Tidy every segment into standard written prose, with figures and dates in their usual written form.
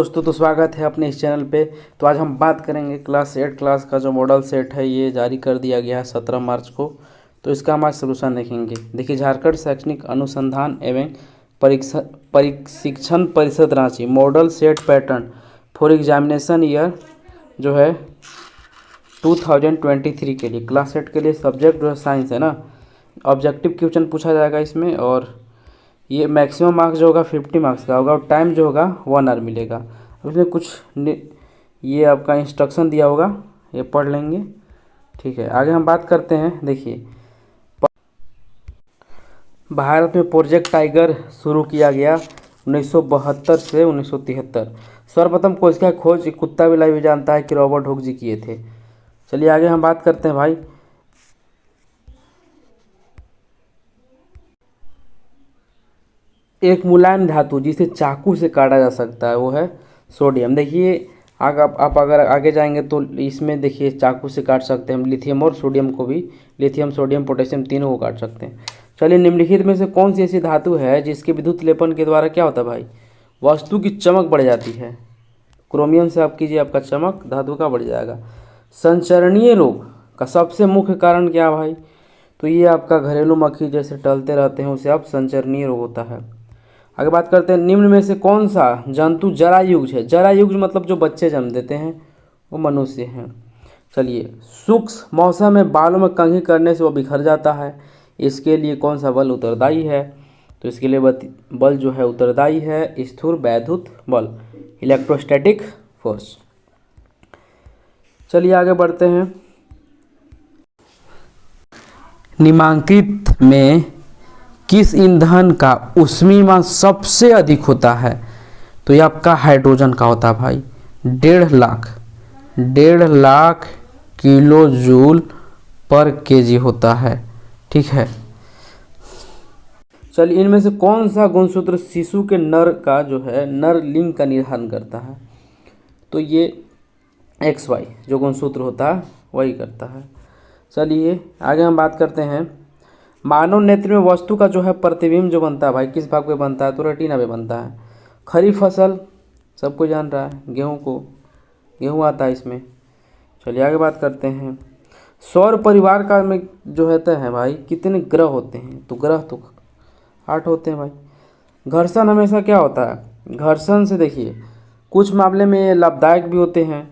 दोस्तों तो स्वागत है अपने इस चैनल पे। तो आज हम बात करेंगे क्लास 8 क्लास का जो मॉडल सेट है ये जारी कर दिया गया है 17 मार्च को। तो इसका हम आज सोल्यूशन देखेंगे। देखिए, झारखंड शैक्षणिक अनुसंधान एवं प्रशिक्षण परिषद Ranchi model set pattern for examination year जो है 2023 के लिए क्लास 8 के लिए सब्जेक्ट जो है साइंस है ना। ऑब्जेक्टिव क्वेश्चन पूछा जाएगा इसमें और ये मैक्सिमम मार्क्स जो होगा 50 मार्क्स का होगा और टाइम जो होगा 1 आवर मिलेगा। उसमें कुछ ये आपका इंस्ट्रक्शन दिया होगा, ये पढ़ लेंगे। ठीक है, आगे हम बात करते हैं। देखिए, भारत में प्रोजेक्ट टाइगर शुरू किया गया 1972 से 1973। सर्वप्रथम कोशिका खोज कुत्ता बिलाई भी जानता है कि रॉबर्ट हुक जी किए थे। चलिए आगे हम बात करते हैं भाई। एक मुलायम धातु जिसे चाकू से काटा जा सकता है वो है सोडियम। देखिए, आप अगर आगे जाएंगे तो इसमें देखिए चाकू से काट सकते हैं हम लिथियम और सोडियम को भी। लिथियम, सोडियम, पोटेशियम तीनों को काट सकते हैं। चलिए, निम्नलिखित में से कौन सी ऐसी धातु है जिसके विद्युत लेपन के द्वारा क्या होता है भाई, वस्तु की चमक बढ़ जाती है। क्रोमियम से आप कीजिए, आपका चमक धातु का बढ़ जाएगा। संचरणीय रोग का सबसे मुख्य कारण क्या है भाई, तो ये आपका घरेलू मक्खी जैसे टलते रहते हैं उसे आप संचरणीय रोग होता है। आगे बात करते हैं, निम्न में से कौन सा जंतु जरायुज है। जरायुज मतलब जो बच्चे जन्म देते हैं वो मनुष्य हैं। चलिए, सूक्ष्म मौसम में बालों में कंघी करने से वो बिखर जाता है। इसके लिए कौन सा बल उत्तरदायी है, तो इसके लिए बल जो है उत्तरदायी है स्थूल वैद्युत बल, इलेक्ट्रोस्टैटिक फोर्स। चलिए आगे बढ़ते हैं। निम्नलिखित में किस ईंधन का ऊष्मीय सबसे अधिक होता है, तो ये आपका हाइड्रोजन का होता है भाई। 1.5 लाख किलो जूल पर केजी होता है। ठीक है, चलिए, इनमें से कौन सा गुणसूत्र शिशु के नर का जो है नर लिंग का निर्धारण करता है, तो ये XY जो गुणसूत्र होता है वही करता है। चलिए आगे हम बात करते हैं। मानव नेत्र में वस्तु का जो है प्रतिबिंब जो बनता है भाई किस भाग पे बनता है, तो रेटिना पे बनता है। खरीफ फसल सबको जान रहा है, गेहूँ आता है इसमें। चलिए आगे बात करते हैं। सौर परिवार का में जो होता है भाई कितने ग्रह होते हैं, तो ग्रह तो 8 होते हैं भाई। घर्षण हमेशा क्या होता है, घर्षण से देखिए कुछ मामले में लाभदायक भी होते हैं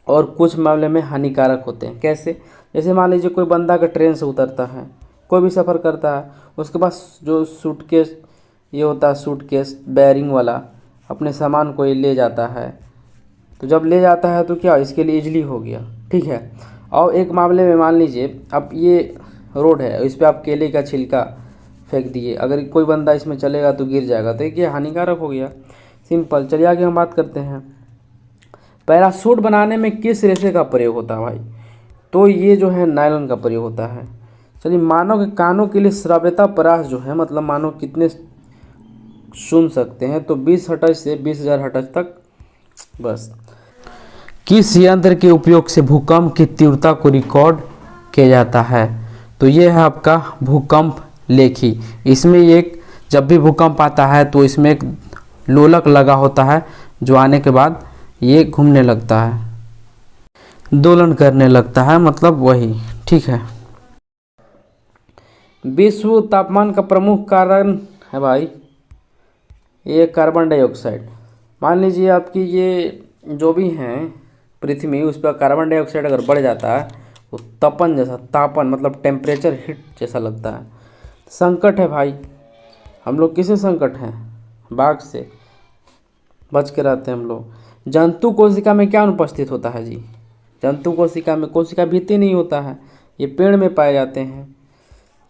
और कुछ मामले में हानिकारक होते हैं। कैसे, जैसे मान लीजिए कोई बंदा का ट्रेन से उतरता है, कोई भी सफ़र करता है, उसके पास जो सूटकेस ये होता है, सूटकेस बैरिंग वाला, अपने सामान को ये ले जाता है। तो जब ले जाता है तो क्या इसके लिए इजली हो गया। ठीक है, और एक मामले में मान लीजिए अब ये रोड है, इस पर आप केले का छिलका फेंक दिए, अगर कोई बंदा इसमें चलेगा तो गिर जाएगा, तो ये हानिकारक हो गया। सिंपल। चलिए आगे हम बात करते हैं। पैराशूट बनाने में किस रेशे का प्रयोग होता है भाई, तो ये जो है नायलॉन का प्रयोग होता है। चलिए, मानव के कानों के लिए श्राव्यता परास जो है मतलब मानव कितने सुन सकते हैं, तो 20 हर्ट्ज से 20,000 हर्ट्ज तक बस। किस यंत्र के उपयोग से भूकंप की तीव्रता को रिकॉर्ड किया जाता है, तो ये है आपका भूकंप लेखी। इसमें एक जब भी भूकंप आता है तो इसमें एक लोलक लगा होता है जो आने के बाद ये घूमने लगता है, दोलन करने लगता है, मतलब वही। ठीक है, विश्व तापमान का प्रमुख कारण है भाई ये कार्बन डाइऑक्साइड। मान लीजिए आपकी ये जो भी हैं पृथ्वी, उस पर कार्बन डाइऑक्साइड अगर बढ़ जाता है तो तपन जैसा, तापन मतलब टेम्परेचर हीट जैसा लगता है। संकट है भाई, हम लोग किसे संकट हैं, बाघ से बच के रहते हैं हम लोग। जंतु कोशिका में क्या अनुपस्थित होता है जी, जंतु कोशिका में कोशिका भित्ति नहीं होता है, ये पेड़ में पाए जाते हैं।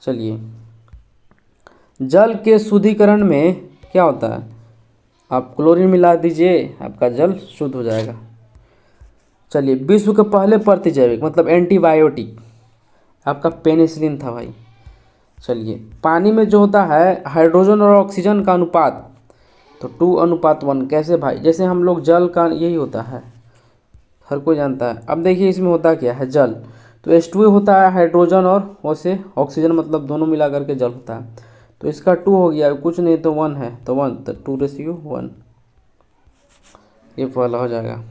चलिए, जल के शुद्धिकरण में क्या होता है, आप क्लोरीन मिला दीजिए आपका जल शुद्ध हो जाएगा। चलिए, विश्व के पहले प्रतिजैविक मतलब एंटीबायोटिक आपका पेनिसिलिन था भाई। चलिए, पानी में जो होता है हाइड्रोजन और ऑक्सीजन का अनुपात तो 2:1। कैसे भाई, जैसे हम लोग जल का यही होता है, हर कोई जानता है। अब देखिए इसमें होता क्या है, जल तो H2 होता है हाइड्रोजन और वैसे ऑक्सीजन मतलब दोनों मिला करके जल होता है। तो इसका 2 हो गया, कुछ नहीं तो 1 है, तो 1 तो 2:1। ये पहला हो जाएगा।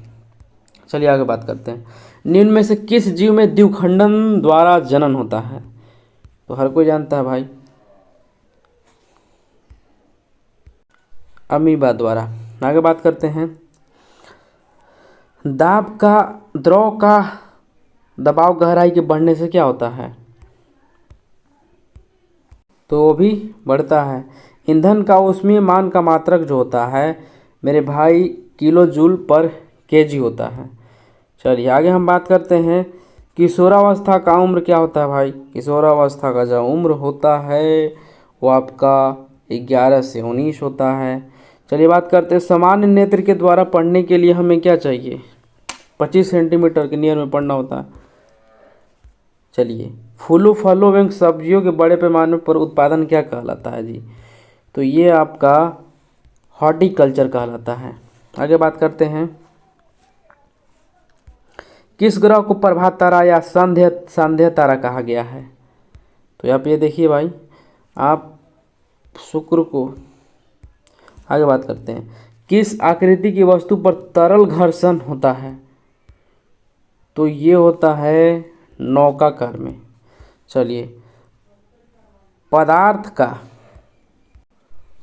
चलिए आगे बात करते हैं। निम्न में से किस जीव में द्विखंडन द्वारा जनन होता है? तो हर कोई जानता है भाई, अमीबा द्वारा। आगे बात करते हैं। द्रव का दबाव गहराई के बढ़ने से क्या होता है? तो वो भी बढ़ता है। ईंधन का ऊष्मीय मान का मात्रक जो होता है मेरे भाई किलो जूल पर केजी होता है। चलिए आगे हम बात करते हैं। किशोरावस्था का उम्र क्या होता है भाई? किशोरावस्था का जो उम्र होता है वो आपका 11 से 19 होता है। चलिए बात करते हैं। सामान्य नेत्र के द्वारा पढ़ने के लिए हमें क्या चाहिए? 25 सेंटीमीटर के नियर में पढ़ना होता है। चलिए, फूलों फलों एवं सब्जियों के बड़े पैमाने पर उत्पादन क्या कहलाता है जी? तो ये आपका हॉर्टिकल्चर कहलाता है। आगे बात करते हैं। किस ग्रह को प्रभात तारा या संध्या तारा कहा गया है? तो आप ये देखिए भाई, आप शुक्र को। आगे बात करते हैं। किस आकृति की वस्तु पर तरल घर्षण होता है? तो ये होता है नौकाकार में। चलिए,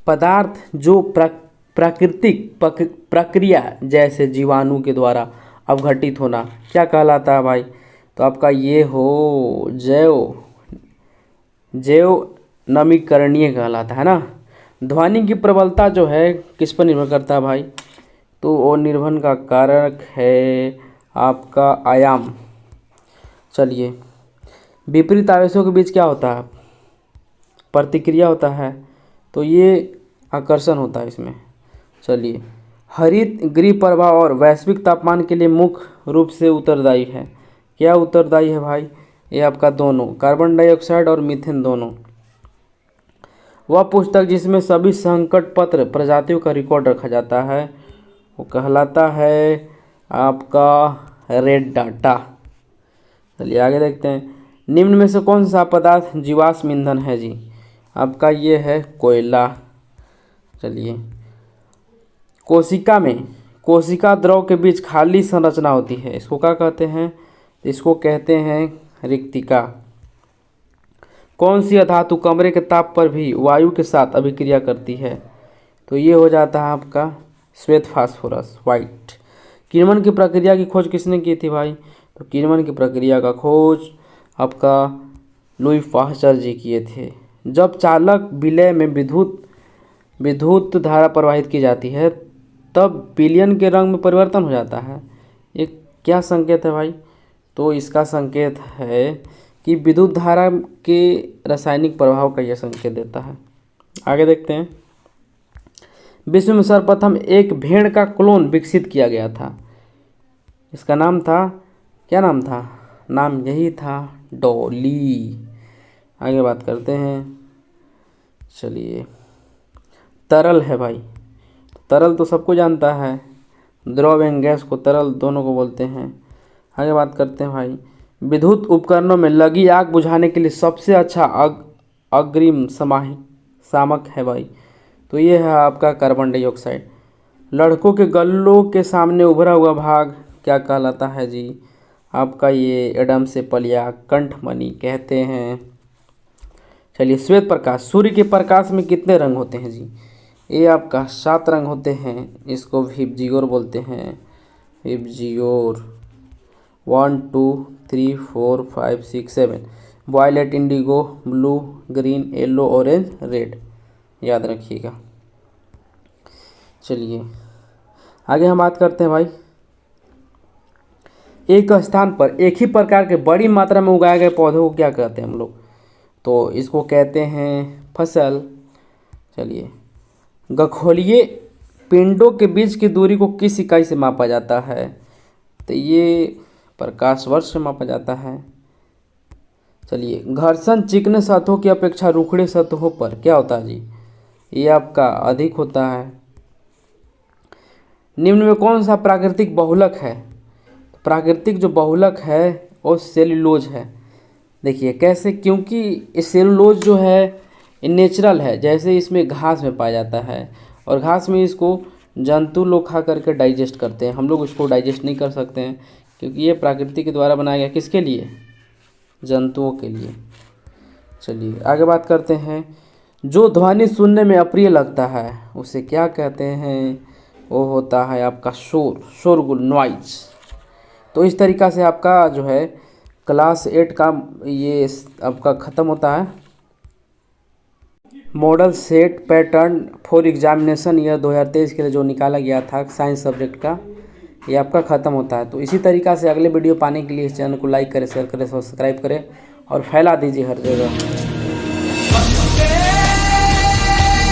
पदार्थ जो प्राकृतिक प्रक्रिया जैसे जीवाणु के द्वारा अवघटित होना क्या कहलाता है भाई? तो आपका ये हो जैव नवीकरणीय कहलाता है ना। ध्वनि की प्रबलता जो है किस पर निर्भर करता है भाई? तो वो निर्भर का कारक है आपका आयाम। चलिए, विपरीत आवेशों के बीच क्या होता है? प्रतिक्रिया होता है। तो ये आकर्षण होता है इसमें। चलिए, हरित गृह प्रभाव और वैश्विक तापमान के लिए मुख्य रूप से उत्तरदायी है। क्या उत्तरदायी है भाई? ये आपका दोनों, कार्बन डाइऑक्साइड और मीथेन दोनों। वह पुस्तक जिसमें सभी संकट पत्र प्रजातियों का रिकॉर्ड रखा जाता है वो कहलाता है आपका रेड डाटा। चलिए आगे देखते हैं। निम्न में से कौन सा पदार्थ जीवाश्म ईंधन है जी? आपका ये है कोयला। चलिए, कोशिका द्रव के बीच खाली संरचना होती है, इसको क्या कहते हैं? इसको कहते हैं रिक्तिका। कौन सी अधातु कमरे के ताप पर भी वायु के साथ अभिक्रिया करती है? तो ये हो जाता है आपका श्वेत फास्फोरस, वाइट। किण्वन की प्रक्रिया की खोज किसने की थी भाई? तो किण्वन की प्रक्रिया का खोज आपका लुई पाश्चर जी किए थे। जब चालक विलय में विद्युत धारा प्रवाहित की जाती है तब विलयन के रंग में परिवर्तन हो जाता है। ये क्या संकेत है भाई? तो इसका संकेत है कि विद्युत धारा के रासायनिक प्रभाव का यह संकेत देता है। आगे देखते हैं। विश्व में सर्वप्रथम एक भेड़ का क्लोन विकसित किया गया था। इसका नाम था, क्या नाम था? नाम यही था डॉली। आगे बात करते हैं। चलिए, तरल है भाई। तरल तो सबको जानता है, द्रव एवं गैस को तरल दोनों को बोलते हैं। आगे बात करते हैं भाई। विद्युत उपकरणों में लगी आग बुझाने के लिए सबसे अच्छा अग्रिम शामक है भाई। तो ये है आपका कार्बन डाइऑक्साइड। लड़कों के गल्लों के सामने उभरा हुआ भाग क्या कहलाता है जी? आपका ये एडम से पलिया कंठमणि कहते हैं। चलिए, श्वेत प्रकाश। सूर्य के प्रकाश में कितने रंग होते हैं जी? ये आपका 7 रंग होते हैं। इसको विबजियोर बोलते हैं। VIBGYOR 1 2 3 4 5 6 7। Violet, indigo, blue, green, yellow, orange, red, याद रखिएगा। चलिए आगे हम बात करते हैं भाई। एक स्थान पर एक ही प्रकार के बड़ी मात्रा में उगाए गए पौधों को क्या कहते हैं हम लोग? तो इसको कहते हैं फसल। चलिए, गखोलिए पिंडों के बीच की दूरी को किस इकाई से मापा जाता है? तो ये प्रकाश वर्ष से मापा जाता है। चलिए, घर्षण चिकने सतहों की अपेक्षा रुखड़े सतहों पर क्या होता है जी? ये आपका अधिक होता है। निम्न में कौन सा प्राकृतिक बहुलक है? प्राकृतिक जो बहुलक है वो सेल्यूलोज है। देखिए कैसे, क्योंकि ये सेल्यूलोज जो है ये नेचुरल है। जैसे इसमें घास में पाया जाता है और घास में इसको जंतु लोग खा करके डाइजेस्ट करते हैं, हम लोग उसको डाइजेस्ट नहीं कर सकते हैं क्योंकि ये प्रकृति के द्वारा बनाया गया। किसके लिए? जंतुओं के लिए। चलिए आगे बात करते हैं। जो ध्वनि सुनने में अप्रिय लगता है उसे क्या कहते हैं? वो होता है आपका शोर, शोरगुल, नॉइज। तो इस तरीक़ा से आपका जो है क्लास 8 का ये आपका ख़त्म होता है। Model set pattern for examination year 2023 के लिए जो निकाला गया था साइंस सब्जेक्ट का, ये आपका ख़त्म होता है। तो इसी तरीक़ा से अगले वीडियो पाने के लिए इस चैनल को लाइक करें, शेयर करें, सब्सक्राइब करें और फैला दीजिए हर जगह।